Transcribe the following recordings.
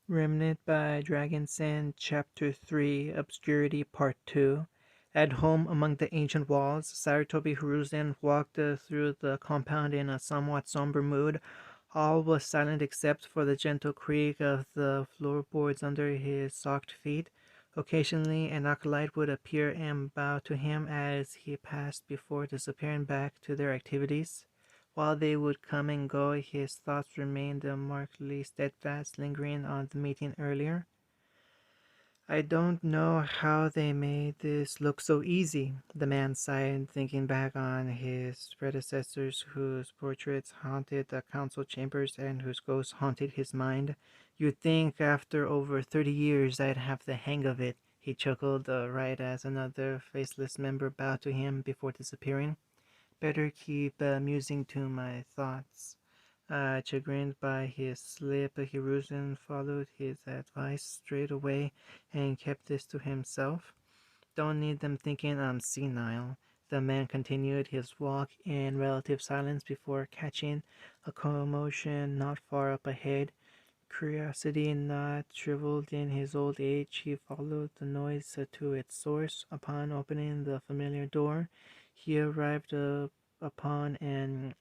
Remnant by Dragon Sand, Chapter 3, Obscurity, Part 2. At home among the ancient walls, Saratobi Hiruzen walked through the compound in a somewhat somber mood. All was silent except for the gentle creak of the floorboards under his socked feet. Occasionally, an acolyte would appear and bow to him as he passed before disappearing back to their activities. While they would come and go, his thoughts remained markedly steadfast, lingering on the meeting earlier. I don't know how they made this look so easy, the man sighed, thinking back on his predecessors whose portraits haunted the council chambers and whose ghosts haunted his mind. You'd think after over 30 years I'd have the hang of it, he chuckled, right as another faceless member bowed to him before disappearing. Better keep musing to my thoughts. Chagrined by his slip, Hiruzen followed his advice straight away and kept this to himself. Don't need them thinking I'm senile. The man continued his walk in relative silence before catching a commotion not far up ahead. Curiosity not shriveled in his old age, he followed the noise to its source. Upon opening the familiar door, he arrived upon an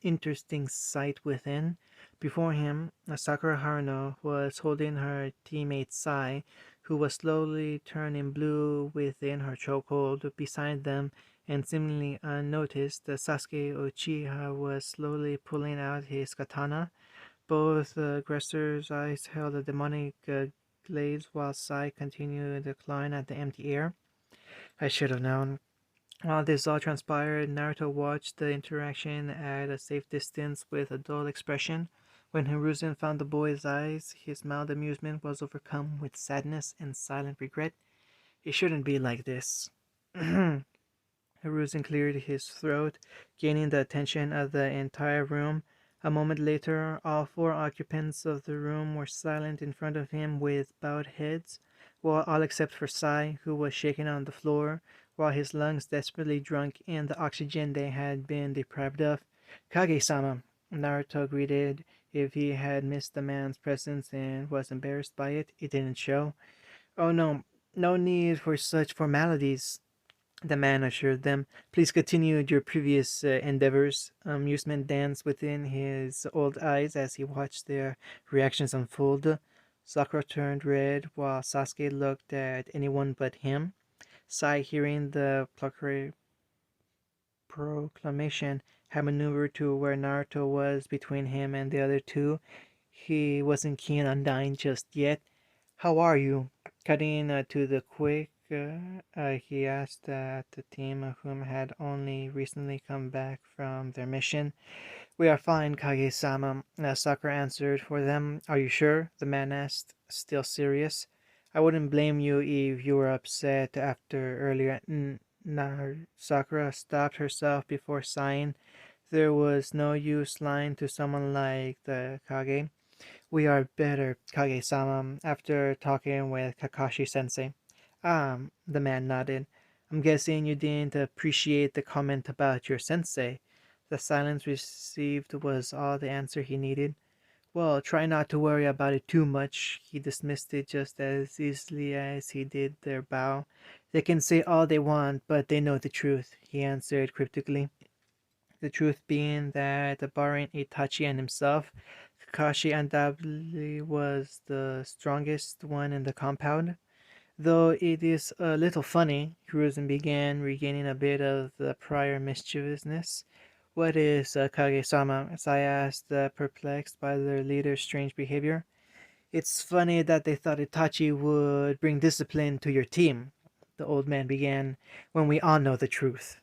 interesting sight within. Before him, Sakura Haruno was holding her teammate Sai, who was slowly turning blue within her chokehold. Beside them, and seemingly unnoticed, Sasuke Uchiha was slowly pulling out his katana. Both aggressors' eyes held a demonic glaze while Sai continued to climb at the empty air. I should have known. While this all transpired, Naruto watched the interaction at a safe distance with a dull expression. When Hiruzen found the boy's eyes, his mild amusement was overcome with sadness and silent regret. It shouldn't be like this. Hiruzen cleared his throat, gaining the attention of the entire room. A moment later, all four occupants of the room were silent in front of him with bowed heads, well, all except for Sai, who was shaking on the floor, while his lungs desperately drank in the oxygen they had been deprived of. Kage-sama, Naruto greeted. If he had missed the man's presence and was embarrassed by it, it didn't show. Oh no, no need for such formalities, the man assured them. Please continue your previous endeavors. Amusement danced within his old eyes as he watched their reactions unfold. Sakura turned red while Sasuke looked at anyone but him. Sai, hearing the proclamation, had maneuvered to where Naruto was between him and the other two. He wasn't keen on dying just yet. How are you? Cutting to the quick, he asked the team, whom had only recently come back from their mission. We are fine, Kage-sama, Sakura answered for them. Are you sure? The man asked, still serious. I wouldn't blame you if you were upset after earlier. Sakura stopped herself before sighing. There was no use lying to someone like the Kage. We are better, Kage-sama, after talking with Kakashi-sensei. The man nodded. I'm guessing you didn't appreciate the comment about your sensei. The silence received was all the answer he needed. Well, try not to worry about it too much. He dismissed it just as easily as he did their bow. They can say all they want, but they know the truth, he answered cryptically. The truth being that, barring Itachi and himself, Kakashi undoubtedly was the strongest one in the compound. Though it is a little funny, Hiruzen began regaining a bit of the prior mischievousness. What is Kage-sama? As I asked, perplexed by their leader's strange behavior. It's funny that they thought Itachi would bring discipline to your team, the old man began, when we all know the truth.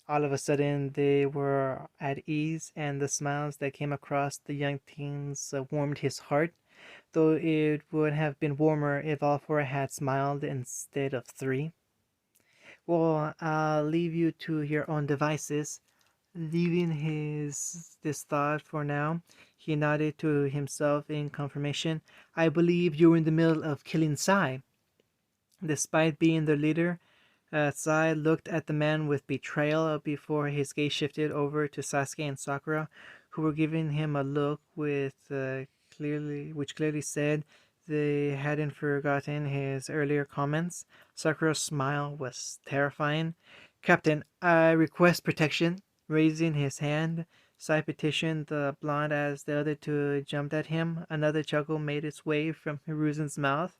All of a sudden, they were at ease, and the smiles that came across the young teens warmed his heart, though it would have been warmer if all four had smiled instead of three. Well, I'll leave you to your own devices. Leaving this thought for now, he nodded to himself in confirmation. I believe you were in the middle of killing Sai. Despite being the leader, Sai looked at the man with betrayal before his gaze shifted over to Sasuke and Sakura, who were giving him a look which clearly said, they hadn't forgotten his earlier comments. Sakura's smile was terrifying. Captain, I request protection. Raising his hand, Sai petitioned the blonde as the other two jumped at him. Another chuckle made its way from Hiruzen's mouth,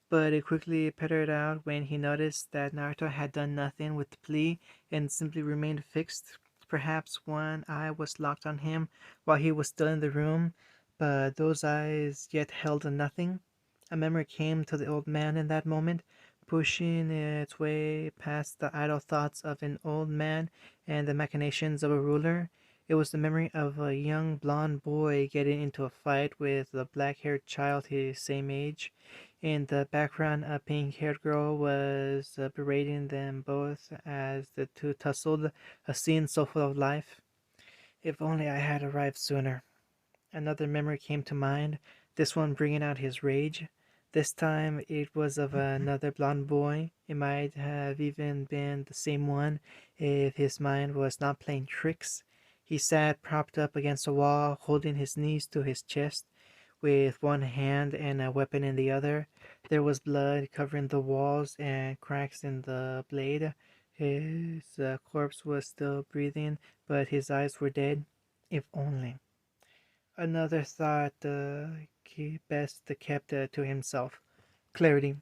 but it quickly petered out when he noticed that Naruto had done nothing with the plea and simply remained fixed. Perhaps one eye was locked on him while he was still in the room, but those eyes yet held nothing. A memory came to the old man in that moment, pushing its way past the idle thoughts of an old man and the machinations of a ruler. It was the memory of a young blond boy getting into a fight with a black-haired child his same age. In the background, a pink-haired girl was berating them both as the two tussled, a scene so full of life. If only I had arrived sooner. Another memory came to mind, this one bringing out his rage. This time it was of another blond boy. It might have even been the same one if his mind was not playing tricks. He sat propped up against a wall, holding his knees to his chest, with one hand and a weapon in the other. There was blood covering the walls and cracks in the blade. His corpse was still breathing, but his eyes were dead. If only. Another thought he best kept to himself. Clarity.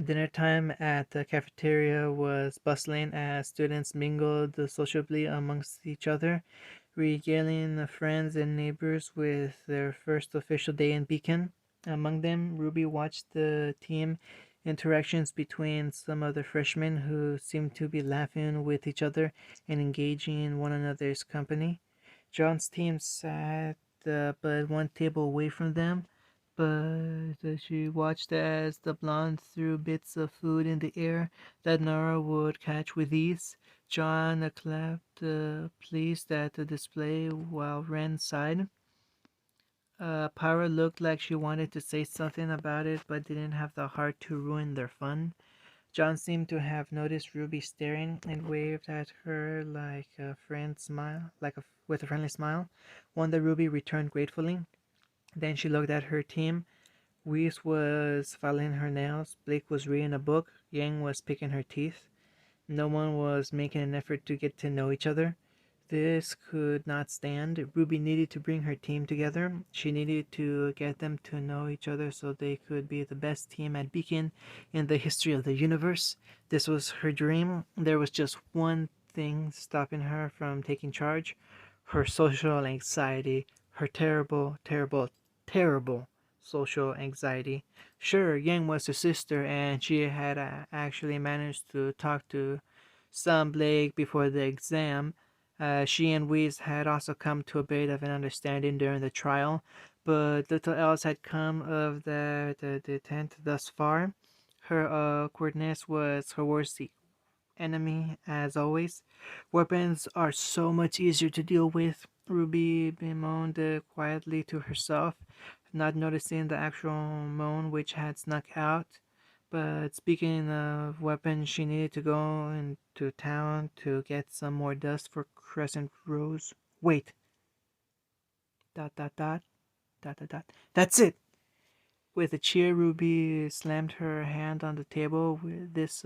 Dinner time at the cafeteria was bustling as students mingled sociably amongst each other, regaling friends and neighbors with their first official day in Beacon. Among them, Ruby watched the team interactions between some of the freshmen who seemed to be laughing with each other and engaging in one another's company. John's team sat but one table away from them, but she watched as the blonde threw bits of food in the air that Nora would catch with ease. John clapped, pleased at the display, while Ren sighed. Pyra looked like she wanted to say something about it, but didn't have the heart to ruin their fun. John seemed to have noticed Ruby staring and waved at her like a friend smile, with a friendly smile, one that Ruby returned gratefully. Then she looked at her team. Weiss was filing her nails, Blake was reading a book, Yang was picking her teeth. No one was making an effort to get to know each other. This could not stand. Ruby needed to bring her team together. She needed to get them to know each other so they could be the best team at Beacon in the history of the universe. This was her dream. There was just one thing stopping her from taking charge: her social anxiety, her terrible, terrible, terrible social anxiety. Sure, Yang was her sister, and she had actually managed to talk to some Blake before the exam. She and Weiss had also come to a bit of an understanding during the trial, but little else had come of that detent thus far. Her awkwardness was her worst enemy, as always. Weapons are so much easier to deal with, Ruby bemoaned quietly to herself, not noticing the actual moan which had snuck out. But speaking of weapons, she needed to go into town to get some more dust for Crescent Rose. Wait. Dot dot dot. Dot dot dot. That's it! With a cheer, Ruby slammed her hand on the table. With this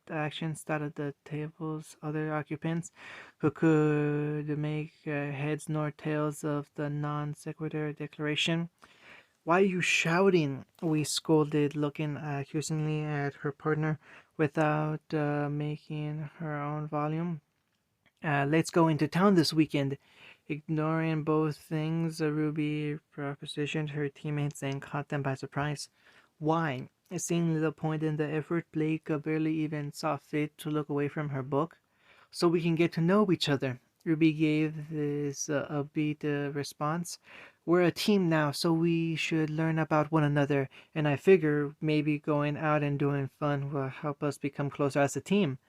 action started the table's other occupants, who could make heads nor tails of the non sequitur declaration. Why are you shouting? We scolded, looking accusingly at her partner without making her own volume. Let's go into town this weekend. Ignoring both things, Ruby propositioned her teammates and caught them by surprise. Why? Seeing little point in the effort, Blake barely even saw fit to look away from her book. So we can get to know each other. Ruby gave this upbeat response. We're a team now, so we should learn about one another, and I figure maybe going out and doing fun will help us become closer as a team.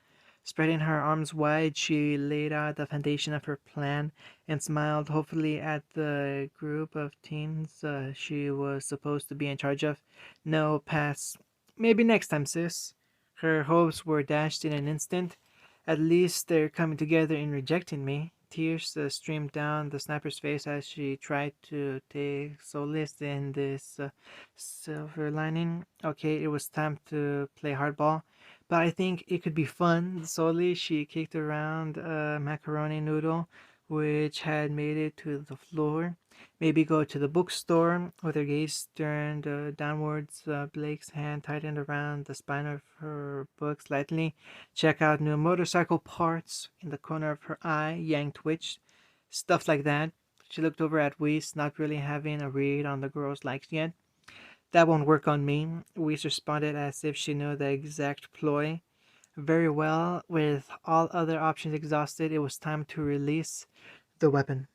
Spreading her arms wide, she laid out the foundation of her plan and smiled hopefully at the group of teens she was supposed to be in charge of. No, pass. Maybe next time, sis. Her hopes were dashed in an instant. At least they're coming together in rejecting me. tears streamed down the sniper's face as she tried to take solace in this silver lining. Okay, it was time to play hardball, but I think it could be fun. Slowly, she kicked around a macaroni noodle which had made it to the floor. Maybe go to the bookstore. With her gaze turned downwards, Blake's hand tightened around the spine of her book slightly. Check out new motorcycle parts. In the corner of her eye, Yang twitched. Stuff like that. She looked over at Weiss, not really having a read on the girl's likes yet. That won't work on me. Weiss responded as if she knew the exact ploy. Very well. With all other options exhausted, it was time to release the weapon.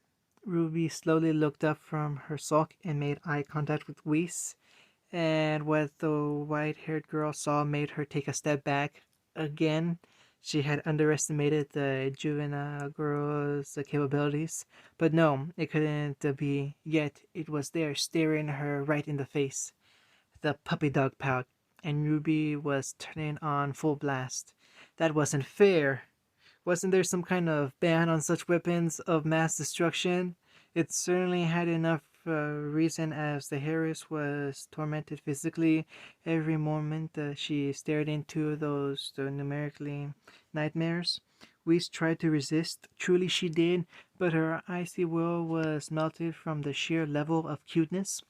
Ruby slowly looked up from her sulk and made eye contact with Weiss, and what the white-haired girl saw made her take a step back. Again, she had underestimated the juvenile girl's capabilities, but no, it couldn't be. Yet it was there, staring her right in the face. The puppy dog pout, and Ruby was turning on full blast. That wasn't fair. Wasn't there some kind of ban on such weapons of mass destruction? It certainly had enough reason, as the Harris was tormented physically every moment she stared into those numerically nightmares. Weiss tried to resist, truly she did, but her icy will was melted from the sheer level of cuteness.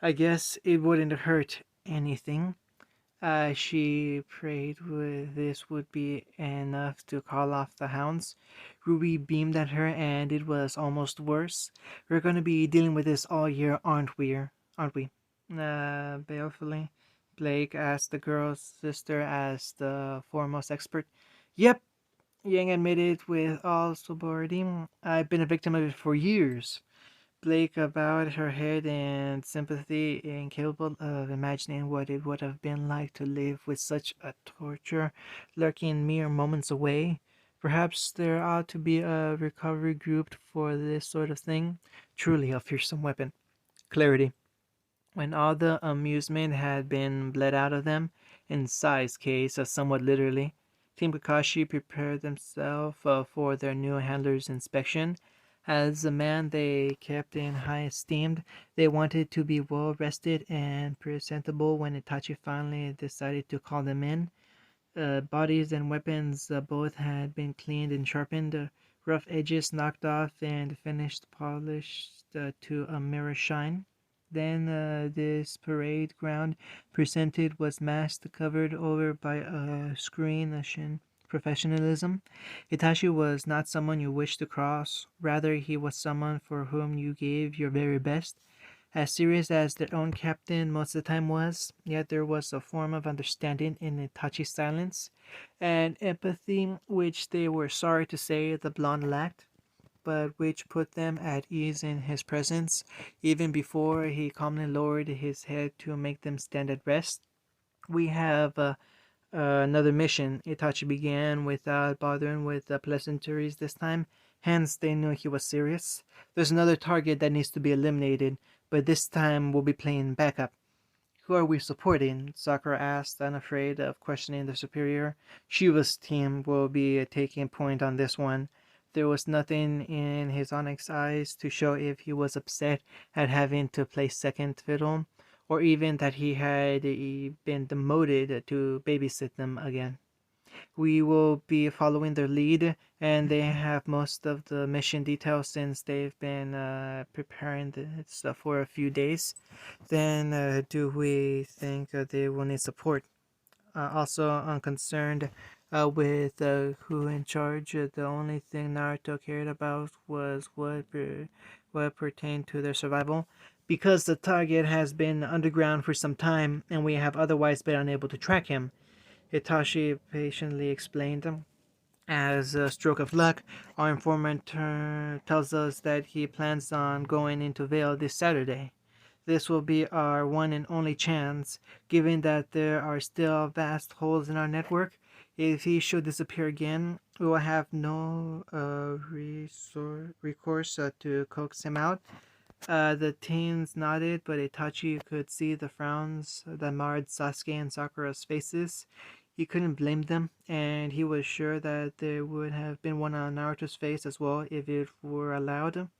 I guess it wouldn't hurt anything. She prayed this would be enough to call off the hounds. Ruby beamed at her, and it was almost worse. We're going to be dealing with this all year, aren't we? Aren't we? Balefully, Blake asked the girl's sister as the foremost expert. Yep, Yang admitted with all sobriety. I've been a victim of it for years. Blake bowed her head in sympathy, incapable of imagining what it would have been like to live with such a torture lurking mere moments away. Perhaps there ought to be a recovery group for this sort of thing. Truly a fearsome weapon. Clarity. When all the amusement had been bled out of them, in Sai's case, somewhat literally, Team Kakashi prepared themselves for their new handler's inspection. As a man they kept in high esteem, they wanted to be well rested and presentable when Itachi finally decided to call them in. Bodies and weapons both had been cleaned and sharpened, rough edges knocked off, and finished polished to a mirror shine. Then this parade ground presented was masked, covered over by a screen of professionalism. Itachi was not someone you wished to cross. Rather, he was someone for whom you gave your very best. As serious as their own captain most of the time was, yet there was a form of understanding in Itachi's silence, and empathy which they were sorry to say the blonde lacked, but which put them at ease in his presence, even before he calmly lowered his head to make them stand at rest. We have another mission, Itachi began, without bothering with the pleasantries this time. Hence, they knew he was serious. There's another target that needs to be eliminated, but this time we'll be playing backup. Who are we supporting? Sakura asked, unafraid of questioning the superior. Shiva's team will be taking point on this one. There was nothing in his onyx eyes to show if he was upset at having to play second fiddle, or even that he had been demoted to babysit them again. We will be following their lead, and they have most of the mission details since they've been preparing this for a few days. Then, do we think they will need support? Also, I'm concerned with who in charge. The only thing Naruto cared about was what pertained to their survival. Because the target has been underground for some time, and we have otherwise been unable to track him, Itachi patiently explained. As a stroke of luck, our informant tells us that he plans on going into Vale this Saturday. This will be our one and only chance, given that there are still vast holes in our network. If he should disappear again, we will have no recourse to coax him out. The teens nodded, but Itachi could see the frowns that marred Sasuke and Sakura's faces. He couldn't blame them, and he was sure that there would have been one on Naruto's face as well if it were allowed.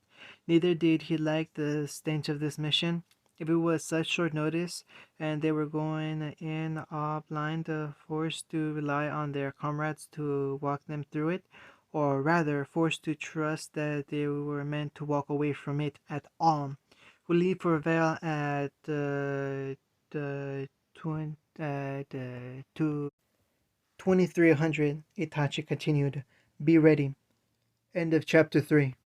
Neither did he like the stench of this mission. If it was such short notice and they were going in all blind, forced to rely on their comrades to walk them through it, or rather forced to trust that they were meant to walk away from it at all. We'll leave for Vale at the 2300. Itachi continued. Be ready. End of chapter 3.